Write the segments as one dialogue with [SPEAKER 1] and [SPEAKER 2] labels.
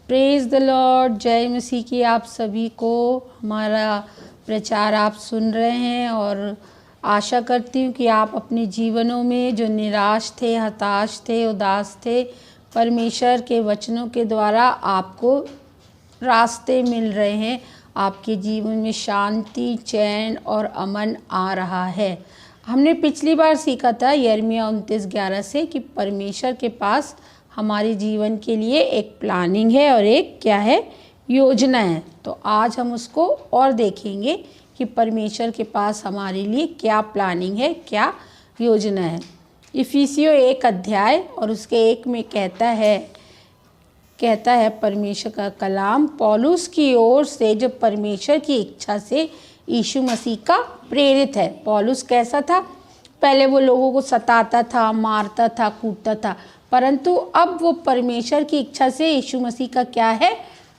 [SPEAKER 1] Praise the Lord. जय मसीह की आप सभी को। हमारा प्रचार आप सुन रहे हैं और आशा करती हूँ कि आप अपने जीवनों में जो निराश थे, हताश थे, उदास थे, परमेश्वर के वचनों के द्वारा आपको रास्ते मिल रहे हैं। आपके जीवन में शांति, चैन और अमन आ रहा है। हमने पिछली बार सीखा था यिर्मयाह 29:11 से कि परमेश्वर के पास हमारे जीवन के लिए एक प्लानिंग है और एक क्या है, योजना है। तो आज हम उसको और देखेंगे कि परमेश्वर के पास हमारे लिए क्या प्लानिंग है, क्या योजना है। इफिसियों 1 अध्याय और उसके 1 में कहता है परमेश्वर का कलाम पौलुस की ओर से, जो परमेश्वर की इच्छा से यीशु मसीह का प्रेरित है। पौलुस कैसा था? पहले वो लोगों को सताता था, मारता था, कूटता था, परंतु अब वो परमेश्वर की इच्छा से यीशु मसीह का क्या है,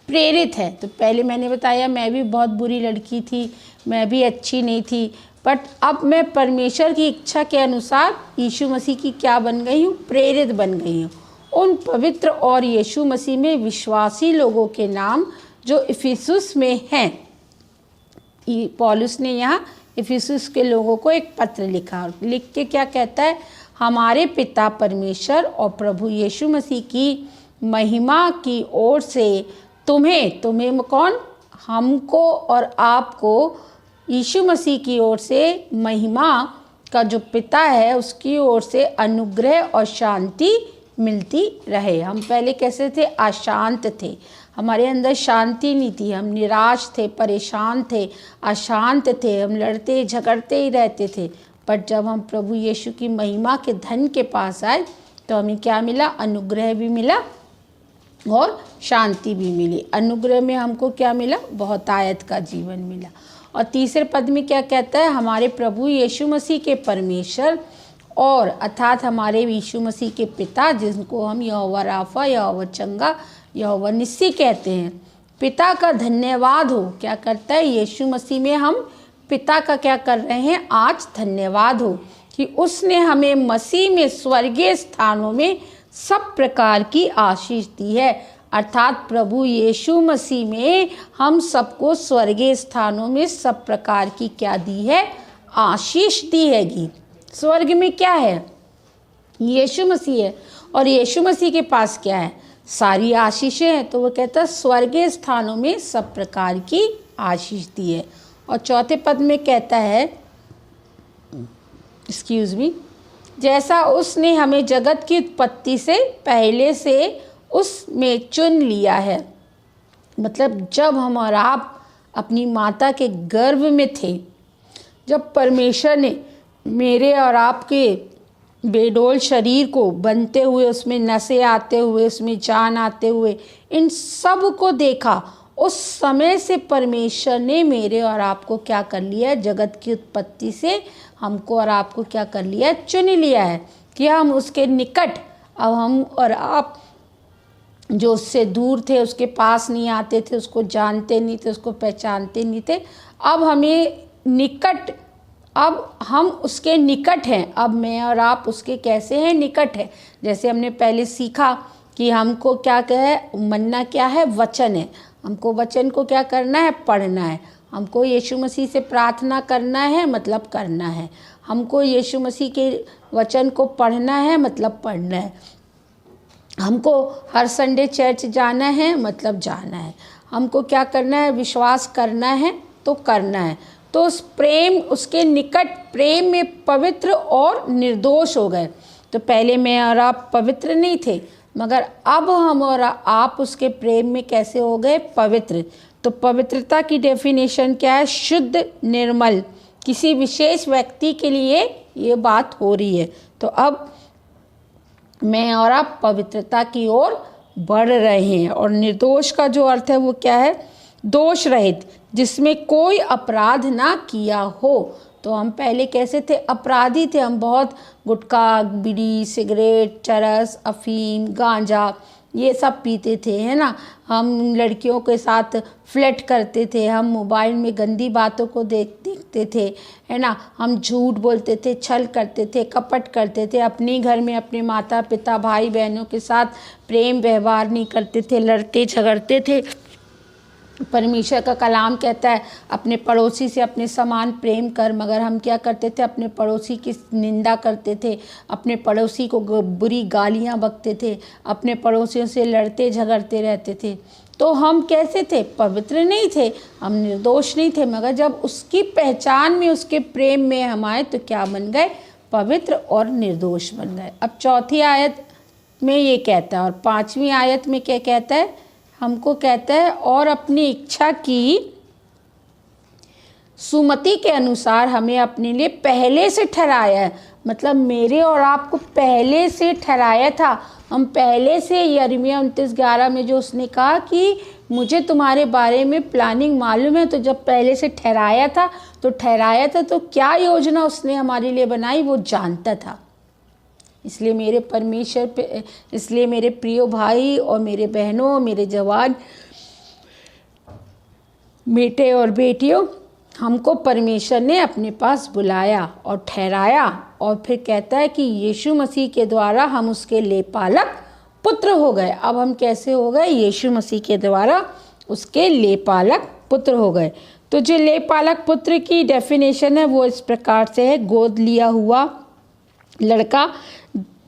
[SPEAKER 1] प्रेरित है। तो पहले मैंने बताया मैं भी बहुत बुरी लड़की थी, मैं भी अच्छी नहीं थी, बट अब मैं परमेश्वर की इच्छा के अनुसार यीशु मसीह की क्या बन गई हूँ, प्रेरित बन गई हूँ। उन पवित्र और यीशु मसीह में विश्वासी लोगों के नाम जो इफिसुस में हैं। पौलुस ने यहाँ इफिसुस के लोगों को एक पत्र लिखा, लिख के क्या कहता है, हमारे पिता परमेश्वर और प्रभु यीशु मसीह की महिमा की ओर से तुम्हें कौन, हमको और आपको यीशु मसीह की ओर से महिमा का जो पिता है उसकी ओर से अनुग्रह और शांति मिलती रहे। हम पहले कैसे थे, अशांत थे, हमारे अंदर शांति नहीं थी, हम निराश थे, परेशान थे, अशांत थे, हम लड़ते झगड़ते ही रहते थे। पर जब हम प्रभु यीशु की महिमा के धन के पास आए तो हमें क्या मिला, अनुग्रह भी मिला और शांति भी मिली। अनुग्रह में हमको क्या मिला, बहुतायत का जीवन मिला। और तीसरे पद में क्या कहता है, हमारे प्रभु यीशु मसीह के परमेश्वर और अर्थात हमारे यीशु मसीह के पिता, जिनको हम यहोवा राफा, यहोवा चंगा, यहोवा निस्सी कहते हैं, पिता का धन्यवाद हो। क्या करता है, यीशु मसीह में हम पिता का क्या कर रहे हैं, आज धन्यवाद हो कि उसने हमें मसीह में स्वर्गीय स्थानों में सब प्रकार की आशीष दी है। अर्थात प्रभु यीशु मसीह में हम सबको स्वर्गीय स्थानों में सब प्रकार की क्या दी है, आशीष दी हैगी। स्वर्ग में क्या है, यीशु मसीह है और यीशु मसीह के पास क्या है, सारी आशीषें हैं। तो वो कहता है स्वर्गीय स्थानों में सब प्रकार की आशीष दी है। और चौथे पद में कहता है, जैसा उसने हमें जगत की उत्पत्ति से पहले से उसमें चुन लिया है। मतलब जब हम और आप अपनी माता के गर्भ में थे, जब परमेश्वर ने मेरे और आपके बेडोल शरीर को बनते हुए, उसमें नसें आते हुए, उसमें जान आते हुए, इन सब को देखा, उस समय से परमेश्वर ने मेरे और आपको क्या कर लिया है, जगत की उत्पत्ति से हमको और आपको क्या कर लिया है, चुन लिया है कि हम उसके निकट। अब हम और आप जो उससे दूर थे, उसके पास नहीं आते थे, उसको जानते नहीं थे, उसको पहचानते नहीं थे, अब हमें निकट, अब हम उसके निकट हैं। अब मैं और आप उसके कैसे हैं, निकट है। जैसे हमने पहले सीखा कि हमको क्या है, मन्ना क्या है, वचन है। हमको वचन को क्या करना है, पढ़ना है। हमको यीशु मसीह से प्रार्थना करना है, मतलब करना है। हमको यीशु मसीह के वचन को पढ़ना है, मतलब पढ़ना है। हमको हर संडे चर्च जाना है, मतलब जाना है। हमको क्या करना है, विश्वास करना है, तो करना है। तो उस प्रेम, उसके निकट प्रेम में पवित्र और निर्दोष हो गए। तो पहले मैं और आप पवित्र नहीं थे, मगर अब हम और आप उसके प्रेम में कैसे हो गए, पवित्र। तो पवित्रता की डेफिनेशन क्या है, शुद्ध, निर्मल। किसी विशेष व्यक्ति के लिए ये बात हो रही है। तो अब मैं और आप पवित्रता की ओर बढ़ रहे हैं। और निर्दोष का जो अर्थ है वो क्या है, दोष रहित, जिसमें कोई अपराध ना किया हो। तो हम पहले कैसे थे, अपराधी थे। हम बहुत गुटखा, बीड़ी, सिगरेट, चरस, अफीम, गांजा, ये सब पीते थे, है ना। हम लड़कियों के साथ फ्लर्ट करते थे, हम मोबाइल में गंदी बातों को देखते थे, है ना। हम झूठ बोलते थे, छल करते थे, कपट करते थे, अपने घर में अपने माता पिता भाई बहनों के साथ प्रेम व्यवहार नहीं करते थे, लड़ते झगड़ते थे। परमेश्वर का कलाम कहता है अपने पड़ोसी से अपने समान प्रेम कर, मगर हम क्या करते थे, अपने पड़ोसी की निंदा करते थे, अपने पड़ोसी को बुरी गालियां बकते थे, अपने पड़ोसियों से लड़ते झगड़ते रहते थे। तो हम कैसे थे? पवित्र नहीं थे, हम निर्दोष नहीं थे, मगर जब उसकी पहचान में उसके प्रेम में हम आए तो क्या बन गए? पवित्र और निर्दोष बन गए। अब चौथी आयत में ये कहता है, और 5वीं आयत में क्या कहता है? हमको कहता है और अपनी इच्छा की सुमति के अनुसार हमें अपने लिए पहले से ठहराया है। मतलब मेरे और आपको पहले से ठहराया था। हम पहले से, यिर्मयाह 29:11 में जो उसने कहा कि मुझे तुम्हारे बारे में प्लानिंग मालूम है, तो जब पहले से ठहराया था तो क्या योजना उसने हमारे लिए बनाई वो जानता था। इसलिए मेरे परमेश्वर पे, इसलिए मेरे प्रिय भाई और मेरे बहनों, मेरे जवान बेटे और बेटियों, हमको परमेश्वर ने अपने पास बुलाया और ठहराया, और फिर कहता है कि यीशु मसीह के द्वारा हम उसके लेपालक पुत्र हो गए। अब हम कैसे हो गए? यीशु मसीह के द्वारा उसके लेपालक पुत्र हो गए। तो जो लेपालक पुत्र की डेफिनेशन है वो इस प्रकार से है, गोद लिया हुआ लड़का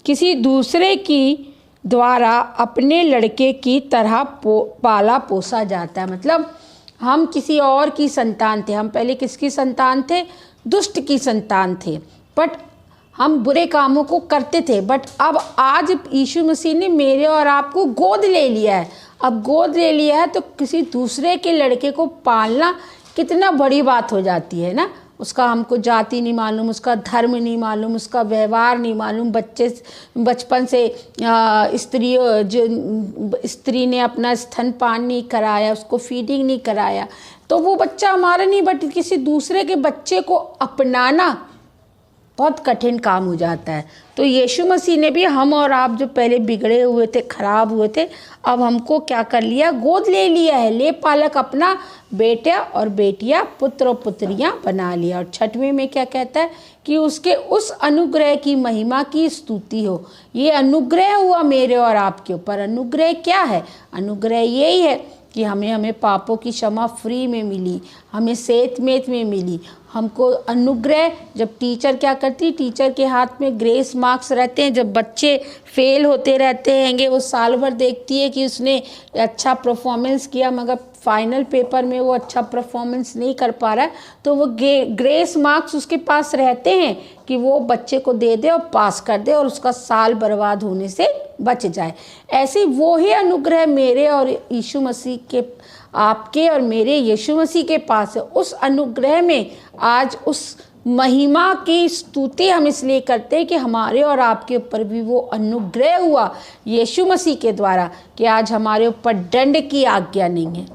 [SPEAKER 1] किसी दूसरे की द्वारा अपने लड़के की तरह पाला पोसा जाता है। मतलब हम किसी और की संतान थे। हम पहले किसकी संतान थे? दुष्ट की संतान थे, बट हम बुरे कामों को करते थे। बट अब आज यीशु मसीह ने मेरे और आपको गोद ले लिया है। अब गोद ले लिया है तो किसी दूसरे के लड़के को पालना कितना बड़ी बात हो जाती है ना। उसका हमको जाति नहीं मालूम, उसका धर्म नहीं मालूम, उसका व्यवहार नहीं मालूम। बचपन से स्त्री ने अपना स्तनपान नहीं कराया, उसको फीडिंग नहीं कराया, तो वो बच्चा हमारा नहीं, बट किसी दूसरे के बच्चे को अपनाना बहुत कठिन काम हो जाता है। तो यीशु मसीह ने भी हम और आप जो पहले बिगड़े हुए थे, खराब हुए थे, अब हमको क्या कर लिया? गोद ले लिया है। ले पालक अपना बेटा और बेटियां, पुत्र और पुत्रियां बना लिया। और 6वें में क्या कहता है कि उसके उस अनुग्रह की महिमा की स्तुति हो। ये अनुग्रह हुआ मेरे और आपके ऊपर। अनुग्रह क्या है? अनुग्रह यही है कि हमें पापों की क्षमा फ्री में मिली, हमें सेहत में मिली। हमको अनुग्रह, जब टीचर क्या करती, टीचर के हाथ में ग्रेस मार्क्स रहते हैं। जब बच्चे फेल होते रहते हैंगे, वो साल भर देखती है कि उसने अच्छा परफॉर्मेंस किया, मगर फाइनल पेपर में वो अच्छा परफॉर्मेंस नहीं कर पा रहा है, तो वो ग्रेस मार्क्स उसके पास रहते हैं कि वो बच्चे को दे दे और पास कर दे और उसका साल बर्बाद होने से बच जाए। ऐसे वो ही अनुग्रह मेरे और यीशु मसीह के, आपके और मेरे यीशु मसीह के पास है। उस अनुग्रह में आज उस महिमा की स्तुति हम इसलिए करते हैं कि हमारे और आपके ऊपर भी वो अनुग्रह हुआ यीशु मसीह के द्वारा कि आज हमारे ऊपर दंड की आज्ञा नहीं है।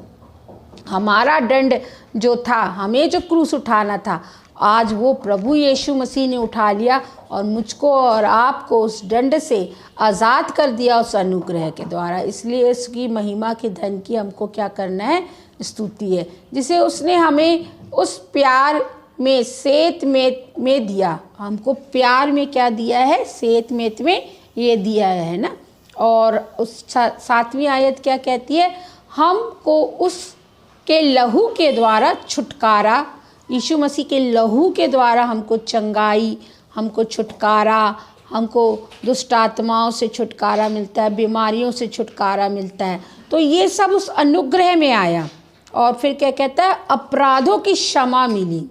[SPEAKER 1] हमारा दंड जो था, हमें जो क्रूस उठाना था, आज वो प्रभु यीशु मसीह ने उठा लिया और मुझको और आपको उस दंड से आज़ाद कर दिया उस अनुग्रह के द्वारा। इसलिए इसकी महिमा के धन की हमको क्या करना है? स्तुति है, जिसे उसने हमें उस प्यार में, सेत में दिया। हमको प्यार में क्या दिया है? सेत में ये दिया है ना। और उस 7वीं आयत क्या कहती है? हमको उसके लहू के द्वारा छुटकारा, यीशु मसीह के लहू के द्वारा हमको चंगाई, हमको छुटकारा, हमको दुष्ट आत्माओं से छुटकारा मिलता है, बीमारियों से छुटकारा मिलता है। तो ये सब उस अनुग्रह में आया। और फिर क्या कहता है? अपराधों की क्षमा मिली।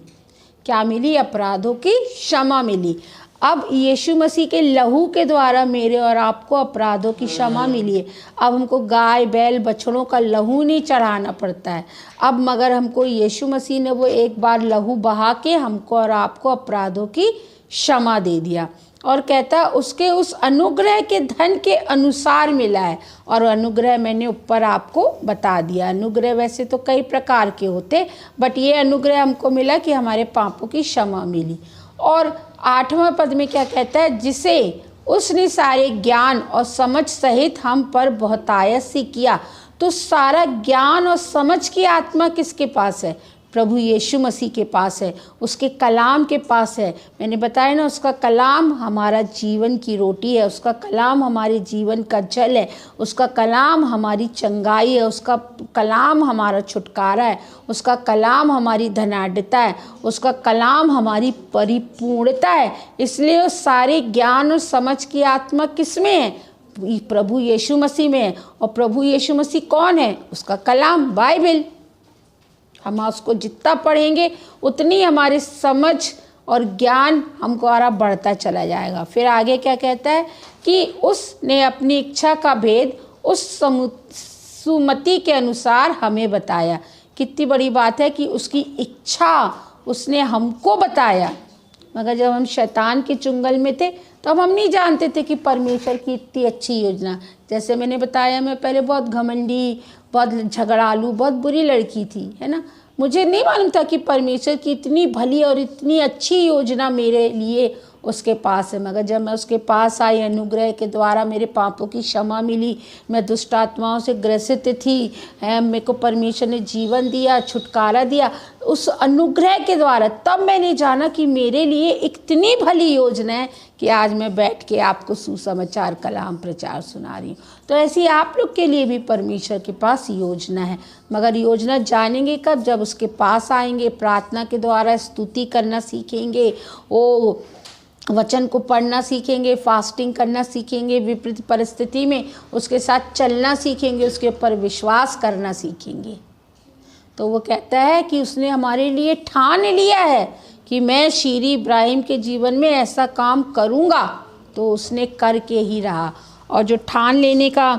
[SPEAKER 1] क्या मिली? अपराधों की क्षमा मिली। अब यीशु मसीह के लहू के द्वारा मेरे और आपको अपराधों की क्षमा मिली है। अब हमको गाय बैल बछड़ों का लहू नहीं चढ़ाना पड़ता है। अब मगर हमको यीशु मसीह ने वो एक बार लहू बहा के हमको और आपको अपराधों की क्षमा दे दिया। और कहता है उसके उस अनुग्रह के धन के अनुसार मिला है। और अनुग्रह मैंने ऊपर आपको बता दिया। अनुग्रह वैसे तो कई प्रकार के होते, बट ये अनुग्रह हमको मिला कि हमारे पापों की क्षमा मिली। और 8वें पद में क्या कहता है? जिसे उसने सारे ज्ञान और समझ सहित हम पर बहुतायत से किया। तो सारा ज्ञान और समझ की आत्मा किसके पास है? प्रभु यीशु मसीह के पास है, उसके कलाम के पास है। मैंने बताया ना, उसका कलाम हमारा जीवन की रोटी है, उसका कलाम हमारे जीवन का जल है, उसका कलाम हमारी चंगाई है, उसका कलाम हमारा छुटकारा है, उसका कलाम हमारी धनाढ्यता है, उसका कलाम हमारी परिपूर्णता है। इसलिए उस सारे ज्ञान और समझ की आत्मा किस में है? प्रभु यीशु मसीह में है। और प्रभु यीशु मसीह कौन है? उसका कलाम, बाइबल। हम उसको जितना पढ़ेंगे उतनी हमारी समझ और ज्ञान हमारा बढ़ता चला जाएगा। फिर आगे क्या कहता है कि उसने अपनी इच्छा का भेद उस सुमति के अनुसार हमें बताया। कितनी बड़ी बात है कि उसकी इच्छा उसने हमको बताया। मगर जब हम शैतान के चुंगल में थे तब हम नहीं जानते थे कि परमेश्वर की इतनी अच्छी योजना। जैसे मैंने बताया, मैं पहले बहुत घमंडी, बहुत झगड़ालू, बहुत बुरी लड़की थी, है ना। मुझे नहीं मालूम था कि परमेश्वर की इतनी भली और इतनी अच्छी योजना मेरे लिए उसके पास है। मगर जब मैं उसके पास आई, अनुग्रह के द्वारा मेरे पापों की क्षमा मिली, मैं दुष्ट आत्माओं से ग्रसित थी, मेरे को परमेश्वर ने जीवन दिया, छुटकारा दिया उस अनुग्रह के द्वारा। तब मैंने जाना कि मेरे लिए इतनी भली योजना है कि आज मैं बैठ के आपको सुसमाचार कलाम प्रचार सुना रही हूँ। तो ऐसी आप लोग के लिए भी परमेश्वर के पास योजना है। मगर योजना जानेंगे कब? जब उसके पास आएंगे, प्रार्थना के द्वारा स्तुति करना सीखेंगे, वो वचन को पढ़ना सीखेंगे, फास्टिंग करना सीखेंगे, विपरीत परिस्थिति में उसके साथ चलना सीखेंगे, उसके ऊपर विश्वास करना सीखेंगे। तो वो कहता है कि उसने हमारे लिए ठान लिया है कि मैं शीरी इब्राहिम के जीवन में ऐसा काम करूँगा, तो उसने करके ही रहा। और जो ठान लेने का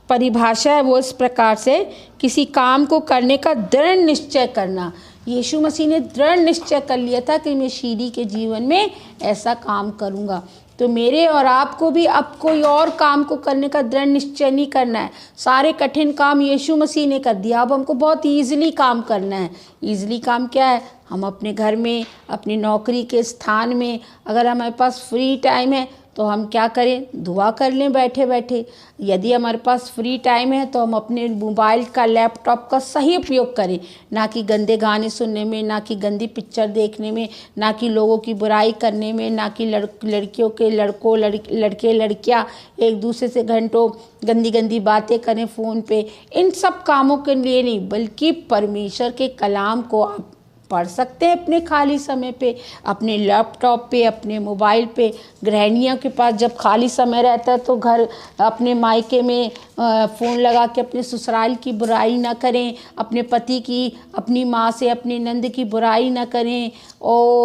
[SPEAKER 1] परिभाषा है वो इस प्रकार से, किसी काम को करने का दृढ़ निश्चय करना। यीशु मसीह ने दृढ़ निश्चय कर लिया था कि मैं शीरी के जीवन में ऐसा काम करूँगा। तो मेरे और आपको भी अब कोई और काम को करने का दृढ़ निश्चय नहीं करना है। सारे कठिन काम यीशु मसीह ने कर दिया, अब हमको बहुत ईजिली काम करना है। ईजिली काम क्या है? हम अपने घर में, अपनी नौकरी के स्थान में, अगर हमारे पास फ्री टाइम है तो हम क्या करें? दुआ कर लें बैठे बैठे। यदि हमारे पास फ्री टाइम है तो हम अपने मोबाइल का, लैपटॉप का सही उपयोग करें, ना कि गंदे गाने सुनने में, ना कि गंदी पिक्चर देखने में, ना कि लोगों की बुराई करने में, ना कि लड़कियों के लड़के लड़कियां एक दूसरे से घंटों गंदी गंदी बातें करें फ़ोन पे। इन सब कामों के लिए नहीं, बल्कि परमेश्वर के कलाम को आप पढ़ सकते हैं अपने खाली समय पे, अपने लैपटॉप पे, अपने मोबाइल पे। गृहिणियों के पास जब खाली समय रहता है तो घर अपने मायके में फ़ोन लगा के अपने ससुराल की बुराई ना करें, अपने पति की, अपनी माँ से, अपनी नंद की बुराई ना करें।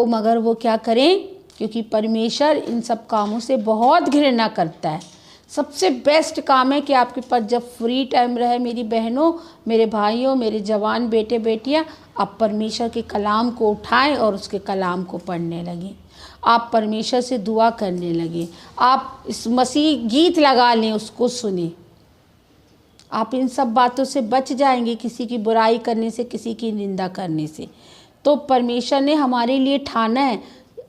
[SPEAKER 1] मगर वो क्या करें? क्योंकि परमेश्वर इन सब कामों से बहुत घृणा करता है। सबसे बेस्ट काम है कि आपके पास जब फ्री टाइम रहे, मेरी बहनों, मेरे भाइयों, मेरे जवान बेटे बेटियां, आप परमेश्वर के कलाम को उठाएं और उसके कलाम को पढ़ने लगें। आप परमेश्वर से दुआ करने लगें। आप इस मसीह गीत लगा लें, उसको सुने। आप इन सब बातों से बच जाएंगे, किसी की बुराई करने से, किसी की निंदा करने से। तो परमेश्वर ने हमारे लिए ठाना है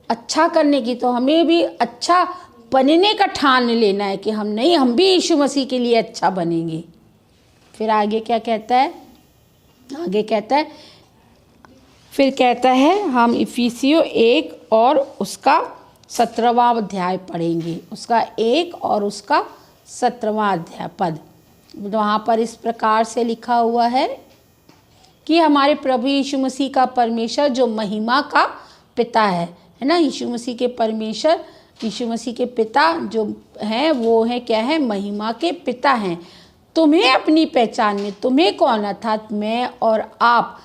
[SPEAKER 1] अच्छा करने की, तो हमें भी अच्छा बनने का ठान लेना है कि हम भी यीशु मसीह के लिए अच्छा बनेंगे। फिर आगे क्या कहता है? आगे कहता है, फिर कहता है हम इफिसियों 1 और उसका 17वां अध्याय पढ़ेंगे। उसका 1 और उसका 17वां अध्याय पद। वहाँ पर इस प्रकार से लिखा हुआ है कि हमारे प्रभु यीशु मसीह का परमेश्वर जो महिमा का पिता है ना। यीशु मसीह के परमेश्वर, यीशु मसीह के पिता जो हैं वो हैं क्या है? महिमा के पिता हैं। तुम्हें अपनी पहचान में, तुम्हें कौन? अर्थात मैं और आप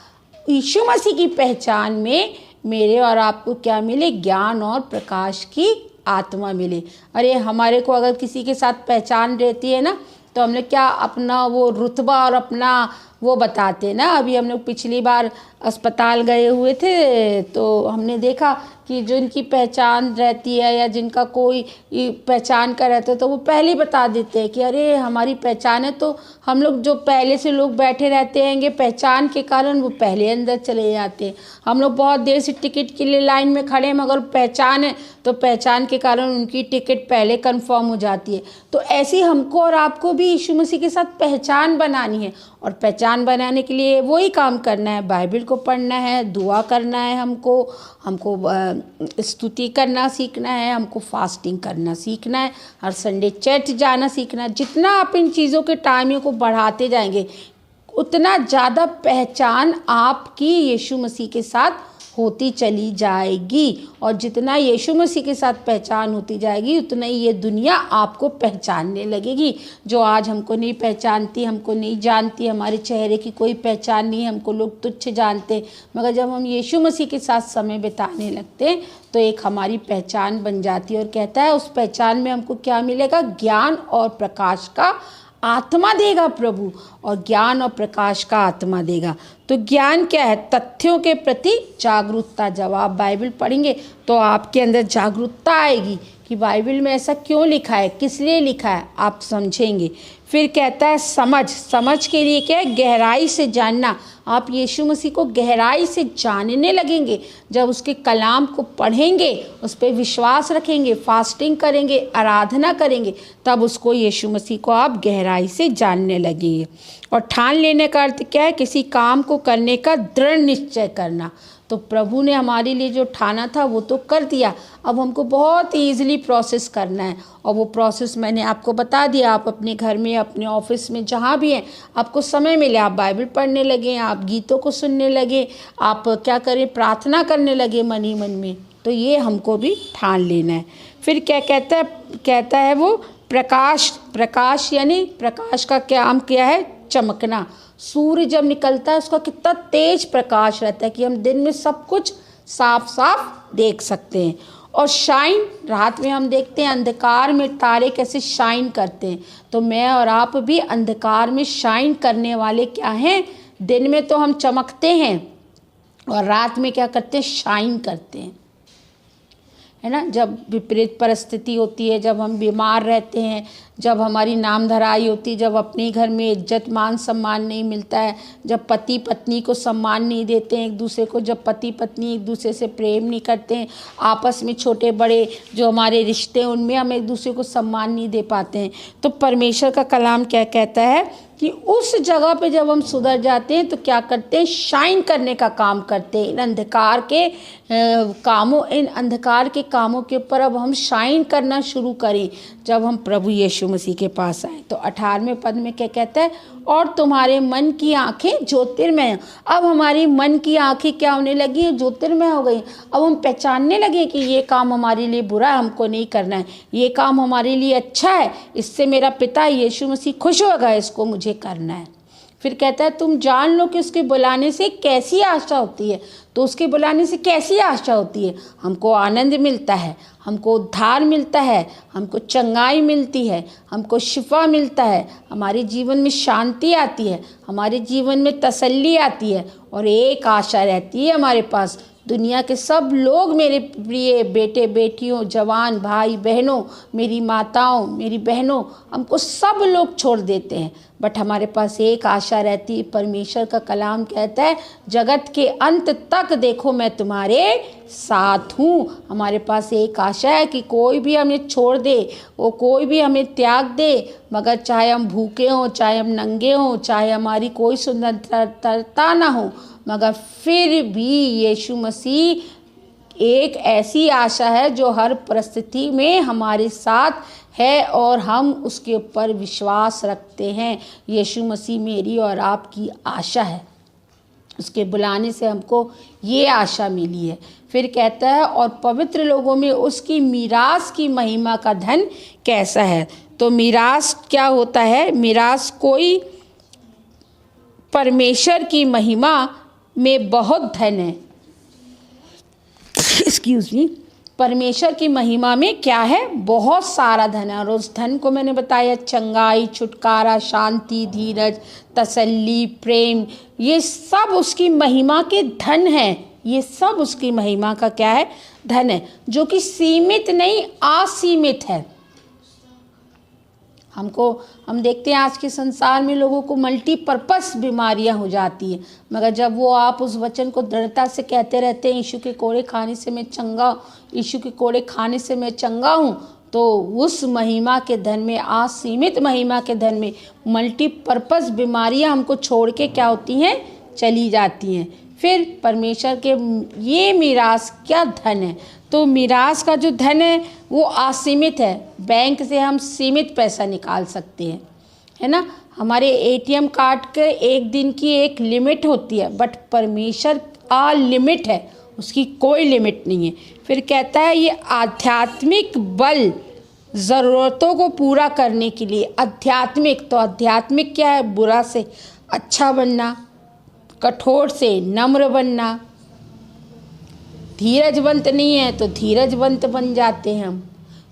[SPEAKER 1] यीशु मसीह की पहचान में मेरे और आपको क्या मिले? ज्ञान और प्रकाश की आत्मा मिले। अरे हमारे को अगर किसी के साथ पहचान रहती है ना, तो हमने क्या अपना वो रुतबा और अपना वो बताते हैं ना। अभी हम लोग पिछली बार अस्पताल गए हुए थे तो हमने देखा कि जिनकी पहचान रहती है या जिनका कोई पहचान का रहता है तो वो पहले ही बता देते हैं कि अरे हमारी पहचान है। तो हम लोग जो पहले से लोग बैठे रहते हैंगे पहचान के कारण वो पहले अंदर चले जाते हैं। हम लोग बहुत देर से टिकट के लिए लाइन में खड़े हैं मगर पहचान है तो पहचान के कारण उनकी टिकट पहले कंफर्म हो जाती है। तो ऐसे हमको और आपको भी यीशु मसीह के साथ पहचान बनानी है और पहचान बनाने के लिए वही काम करना है, बाइबल को पढ़ना है, दुआ करना है, हमको स्तुति करना सीखना है, हमको फास्टिंग करना सीखना है, हर संडे चर्च जाना सीखना है। जितना आप इन चीज़ों के टाइमिंग को बढ़ाते जाएंगे उतना ज़्यादा पहचान आपकी यीशु मसीह के साथ होती चली जाएगी और जितना यीशु मसीह के साथ पहचान होती जाएगी उतना ही ये दुनिया आपको पहचानने लगेगी। जो आज हमको नहीं पहचानती, हमको नहीं जानती, हमारे चेहरे की कोई पहचान नहीं, हमको लोग तुच्छ जानते, मगर जब हम यीशु मसीह के साथ समय बिताने लगते हैं तो एक हमारी पहचान बन जाती है। और कहता है उस पहचान में हमको क्या मिलेगा? ज्ञान और प्रकाश का आत्मा देगा प्रभु, और ज्ञान और प्रकाश का आत्मा देगा। तो ज्ञान क्या है? तथ्यों के प्रति जागरूकता। जब आप बाइबल पढ़ेंगे तो आपके अंदर जागरूकता आएगी कि बाइबल में ऐसा क्यों लिखा है, किस लिए लिखा है, आप समझेंगे। फिर कहता है समझ के लिए क्या है? गहराई से जानना। आप यीशु मसीह को गहराई से जानने लगेंगे जब उसके कलाम को पढ़ेंगे, उस पर विश्वास रखेंगे, फास्टिंग करेंगे, आराधना करेंगे, तब उसको यीशु मसीह को आप गहराई से जानने लगेंगे। और ठान लेने का अर्थ क्या है? किसी काम को करने का दृढ़ निश्चय करना। तो प्रभु ने हमारे लिए जो ठाना था वो तो कर दिया, अब हमको बहुत ईजिली प्रोसेस करना है। और वो प्रोसेस मैंने आपको बता दिया। आप अपने घर में, अपने ऑफिस में, जहाँ भी हैं, आपको समय मिले आप बाइबल पढ़ने लगे, आप गीतों को सुनने लगे, आप क्या करें, प्रार्थना करने लगे मन ही मन में। तो ये हमको भी ठान लेना है। फिर क्या कहता है वो प्रकाश यानी प्रकाश का काम क्या है? चमकना। सूर्य जब निकलता है उसका कितना तेज प्रकाश रहता है कि हम दिन में सब कुछ साफ साफ देख सकते हैं। और शाइन, रात में हम देखते हैं अंधकार में तारे कैसे शाइन करते हैं, तो मैं और आप भी अंधकार में शाइन करने वाले क्या हैं? दिन में तो हम चमकते हैं और रात में क्या करते हैं? शाइन करते हैं, है ना। जब विपरीत परिस्थिति होती है, जब हम बीमार रहते हैं, जब हमारी नामधराई होती है, जब अपने घर में इज्जत मान सम्मान नहीं मिलता है, जब पति पत्नी को सम्मान नहीं देते हैं एक दूसरे को, जब पति पत्नी एक दूसरे से प्रेम नहीं करते हैं, आपस में छोटे बड़े जो हमारे रिश्ते हैं उनमें हम एक दूसरे को सम्मान नहीं दे पाते हैं, तो परमेश्वर का कलाम क्या कहता है कि उस जगह पे जब हम सुधर जाते हैं तो क्या करते हैं? शाइन करने का काम करते हैं। इन अंधकार के कामों के ऊपर अब हम शाइन करना शुरू करें जब हम प्रभु यीशु मसीह के पास आए। तो 18वें पद में क्या कहता है? और तुम्हारे मन की आंखें ज्योतिर्मय। अब हमारी मन की आंखें क्या होने लगी हैं? ज्योतिर्मय हो गई। अब हम पहचानने लगे कि ये काम हमारे लिए बुरा है, हमको नहीं करना है, ये काम हमारे लिए अच्छा है, इससे मेरा पिता यीशु मसीह खुश होगा, इसको मुझे करना है। फिर कहता है तुम जान लो कि उसके बुलाने से कैसी आशा होती है। तो उसके बुलाने से कैसी आशा होती है? हमको आनंद मिलता है, हमको उद्धार मिलता है, हमको चंगाई मिलती है, हमको शिफा मिलता है, हमारे जीवन में शांति आती है, हमारे जीवन में तसल्ली आती है। और एक आशा रहती है हमारे पास, दुनिया के सब लोग, मेरे प्रिय बेटे बेटियों, जवान भाई बहनों, मेरी माताओं, मेरी बहनों, हमको सब लोग छोड़ देते हैं, बट हमारे पास एक आशा रहती है। परमेश्वर का कलाम कहता है जगत के अंत तक देखो मैं तुम्हारे साथ हूँ। हमारे पास एक आशा है कि कोई भी हमें छोड़ दे, वो कोई भी हमें त्याग दे, मगर चाहे हम भूखे हों, चाहे हम नंगे हों, चाहे हमारी कोई सुंदरता ना हो, मगर फिर भी यीशु मसीह एक ऐसी आशा है जो हर परिस्थिति में हमारे साथ है और हम उसके ऊपर विश्वास रखते हैं। यीशु मसीह मेरी और आपकी आशा है। उसके बुलाने से हमको ये आशा मिली है। फिर कहता है और पवित्र लोगों में उसकी मीरास की महिमा का धन कैसा है। तो मीरास क्या होता है? मीरास कोई परमेश्वर की महिमा में बहुत धन है। Excuse me. परमेश्वर की महिमा में क्या है, बहुत सारा धन है। और उस धन को मैंने बताया चंगाई, छुटकारा, शांति, धीरज, तसल्ली, प्रेम, ये सब उसकी महिमा के धन हैं। ये सब उसकी महिमा का क्या है, धन है, जो कि सीमित नहीं, असीमित है। हम देखते हैं आज के संसार में लोगों को मल्टीपर्पस बीमारियां हो जाती हैं, मगर जब वो आप उस वचन को दृढ़ता से कहते रहते हैं, यीशु के कोड़े खाने से मैं चंगा, यीशु के कोड़े खाने से मैं चंगा हूँ, तो उस महिमा के धन में, असीमित महिमा के धन में मल्टीपर्पस बीमारियां हमको छोड़ के क्या होती हैं, चली जाती हैं। फिर परमेश्वर के ये मीरास क्या धन है, तो मीरास का जो धन है वो असीमित है। बैंक से हम सीमित पैसा निकाल सकते हैं, है ना। हमारे एटीएम कार्ड के एक दिन की एक लिमिट होती है, बट परमेश्वर अलिमिट है, उसकी कोई लिमिट नहीं है। फिर कहता है ये आध्यात्मिक बल ज़रूरतों को पूरा करने के लिए। आध्यात्मिक, तो आध्यात्मिक क्या है, बुरा से अच्छा बनना, कठोर से नम्र बनना। धीरजवंत नहीं है तो धीरजवंत बन जाते हैं हम।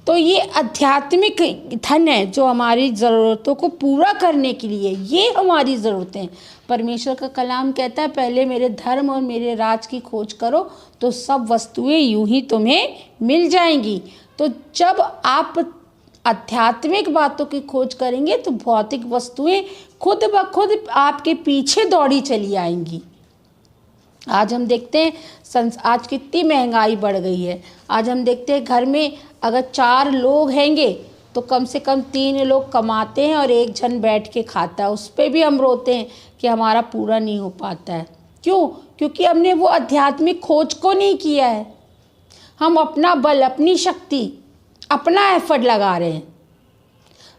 [SPEAKER 1] तो ये आध्यात्मिक धन है जो हमारी ज़रूरतों को पूरा करने के लिए, ये हमारी ज़रूरतें। परमेश्वर का कलाम कहता है पहले मेरे धर्म और मेरे राज की खोज करो तो सब वस्तुएं यूं ही तुम्हें मिल जाएंगी। तो जब आप आध्यात्मिक बातों की खोज करेंगे तो भौतिक वस्तुएं खुद ब खुद आपके पीछे दौड़ी चली आएंगी। आज हम देखते हैं आज कितनी महंगाई बढ़ गई है। आज हम देखते हैं घर में अगर 4 लोग हैंगे तो कम से कम 3 लोग कमाते हैं और एक जन बैठ के खाता है। उस पर भी हम रोते हैं कि हमारा पूरा नहीं हो पाता है। क्यों? क्योंकि हमने वो आध्यात्मिक खोज को नहीं किया है। हम अपना बल, अपनी शक्ति, अपना एफर्ट लगा रहे हैं।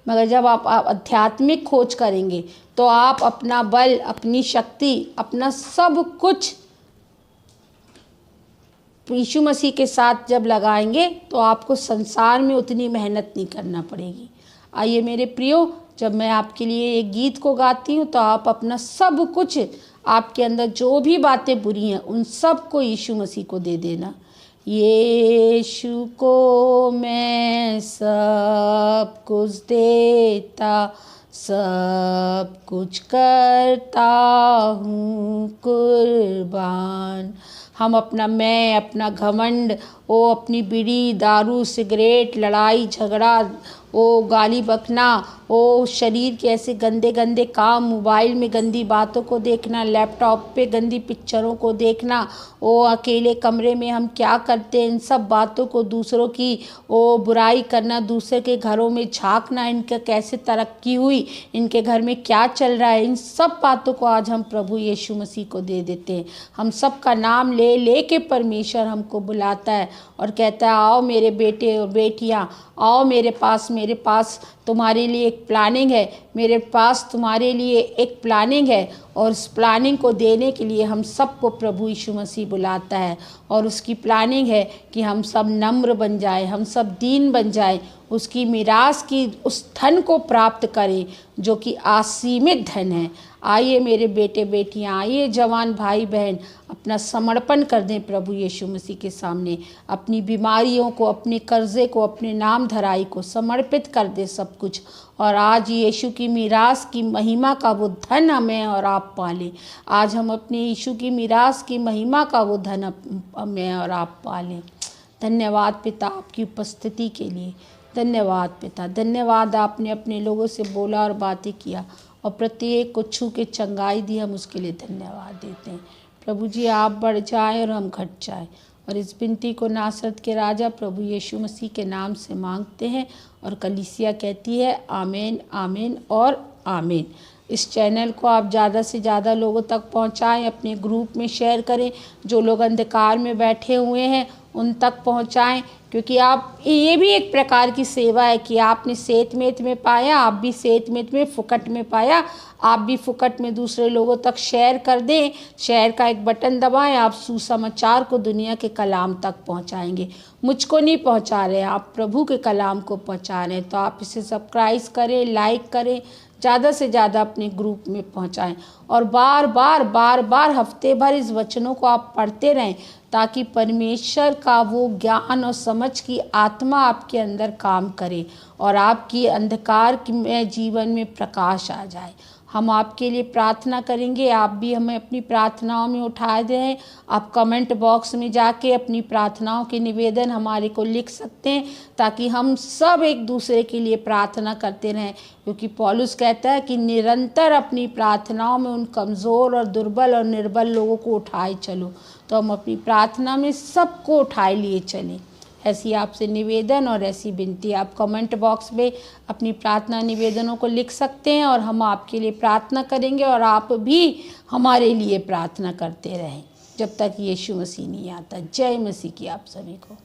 [SPEAKER 1] मगर जब आप आध्यात्मिक खोज करेंगे तो आप अपना बल, अपनी शक्ति, अपना सब कुछ यीशु मसीह के साथ जब लगाएंगे तो आपको संसार में उतनी मेहनत नहीं करना पड़ेगी। आइए मेरे प्रियो, जब मैं आपके लिए एक गीत को गाती हूँ तो आप अपना सब कुछ, आपके अंदर जो भी बातें बुरी हैं उन सब को यीशु मसीह को दे देना। यीशु को मैं सब कुछ देता, सब कुछ करता हूँ कुर्बान। हम अपना मैं, अपना घमंड, वो अपनी बीड़ी, दारू, सिगरेट, लड़ाई झगड़ा, वो गाली बकना, वो शरीर के ऐसे गंदे गंदे काम, मोबाइल में गंदी बातों को देखना, लैपटॉप पे गंदी पिक्चरों को देखना, वो अकेले कमरे में हम क्या करते हैं इन सब बातों को, दूसरों की वो बुराई करना, दूसरे के घरों में झांकना, इनका कैसे तरक्की हुई, इनके घर में क्या चल रहा है, इन सब बातों को आज हम प्रभु यीशु मसीह को दे देते हैं। हम सब का नाम ले ले के परमेश्वर हमको बुलाता है और कहता है आओ मेरे बेटे और बेटियाँ, आओ मेरे पास तुम्हारे लिए एक प्लानिंग है, मेरे पास तुम्हारे लिए एक प्लानिंग है। और उस प्लानिंग को देने के लिए हम सबको प्रभु यीशु मसीह बुलाता है। और उसकी प्लानिंग है कि हम सब नम्र बन जाए, हम सब दीन बन जाए, उसकी मीरास की उस धन को प्राप्त करें जो कि असीमित धन है। आइए मेरे बेटे बेटियां, आइए जवान भाई बहन, अपना समर्पण कर दें प्रभु यीशु मसीह के सामने। अपनी बीमारियों को, अपने कर्जे को, अपने नाम धराई को समर्पित कर दें सब कुछ। और आज यीशु की मीरास की महिमा का वो धन हमें और आप पालें। आज हम अपने यीशु की मीरास की महिमा का वो धन हमें और आप पालें। धन्यवाद पिता आपकी उपस्थिति के लिए। धन्यवाद पिता, धन्यवाद आपने अपने लोगों से बोला और बातें किया और प्रत्येक को छू के चंगाई दी, हम उसके लिए धन्यवाद देते हैं। प्रभु जी आप बढ़ जाएं और हम घट जाएं। और इस विनती को नासरत के राजा प्रभु यीशु मसीह के नाम से मांगते हैं और कलीसिया कहती है आमीन, आमीन और आमीन। इस चैनल को आप ज़्यादा से ज़्यादा लोगों तक पहुंचाएं, अपने ग्रुप में शेयर करें, जो लोग अंधकार में बैठे हुए हैं उन तक पहुंचाएं, क्योंकि आप ये भी एक प्रकार की सेवा है कि आपने सेतमेत में पाया, आप भी सेतमेत में फुकट में पाया, आप भी फुकट में दूसरे लोगों तक शेयर कर दें। शेयर का एक बटन दबाएं, आप सुसमाचार को दुनिया के कलाम तक पहुंचाएंगे। मुझको नहीं पहुंचा रहे, आप प्रभु के कलाम को पहुंचा रहे हैं। तो आप इसे सब्सक्राइब करें, लाइक करें, ज़्यादा से ज़्यादा अपने ग्रुप में पहुंचाएं और बार बार हफ्ते भर इस वचनों को आप पढ़ते रहें, ताकि परमेश्वर का वो ज्ञान और समझ की आत्मा आपके अंदर काम करे और आपकी अंधकार में जीवन में प्रकाश आ जाए। हम आपके लिए प्रार्थना करेंगे, आप भी हमें अपनी प्रार्थनाओं में उठा दें। आप कमेंट बॉक्स में जाके अपनी प्रार्थनाओं के निवेदन हमारे को लिख सकते हैं, ताकि हम सब एक दूसरे के लिए प्रार्थना करते रहें, क्योंकि पौलुस कहता है कि निरंतर अपनी प्रार्थनाओं में उन कमज़ोर और दुर्बल और निर्बल लोगों को उठाए चलो। तो हम अपनी प्रार्थना में सबको उठाए लिए चलें। ऐसी आपसे निवेदन और ऐसी विनती, आप कमेंट बॉक्स में अपनी प्रार्थना निवेदनों को लिख सकते हैं और हम आपके लिए प्रार्थना करेंगे और आप भी हमारे लिए प्रार्थना करते रहें जब तक यीशु मसीह नहीं आता। जय मसीह की आप सभी को।